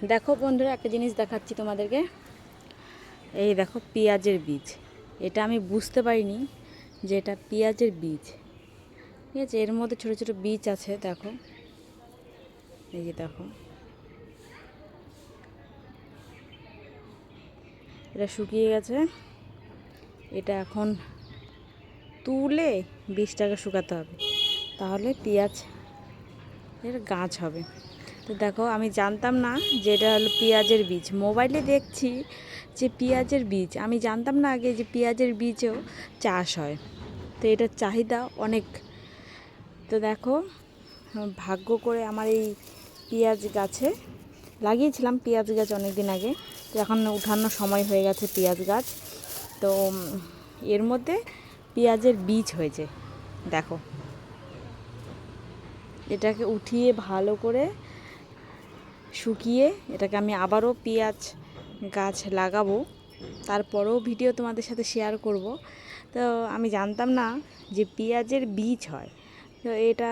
দেখো বন্ধুরা, একটা জিনিস দেখাচ্ছি তোমাদেরকে। এই দেখো পেঁয়াজের বীজ। এটা আমি বুঝতে পারিনি যে এটা পেঁয়াজের বীজ। ঠিক আছে, এর মধ্যে ছোট ছোট বীজ আছে। দেখো, এই যে দেখো, এটা শুকিয়ে গেছে। এটা এখন তুলে বীজটাকে শুকাতে হবে, তাহলে পেঁয়াজ এর গাছ হবে। তো দেখো, আমি জানতাম না যে এটা হলো পেঁয়াজের বীজ। মোবাইলে দেখছি যে পেঁয়াজের বীজ, আমি জানতাম না আগে যে পেঁয়াজের বীজও চাষ হয়। তো এটার চাহিদা অনেক। তো দেখো, ভাগ্য করে আমার এই পেঁয়াজ গাছে লাগিয়েছিলাম পেঁয়াজ গাছ অনেক দিন আগে। তো এখন উঠানোর সময় হয়ে গেছে পেঁয়াজ গাছ। তো এর মধ্যে পেঁয়াজের বীজ হয়েছে। দেখো, এটাকে উঠিয়ে ভালো করে শুকিয়ে এটাকে আমি আবারও পেঁয়াজ গাছ লাগাবো। তারপরেও ভিডিও তোমাদের সাথে শেয়ার করব। তো আমি জানতাম না যে পেঁয়াজের বীজ হয়। তো এটা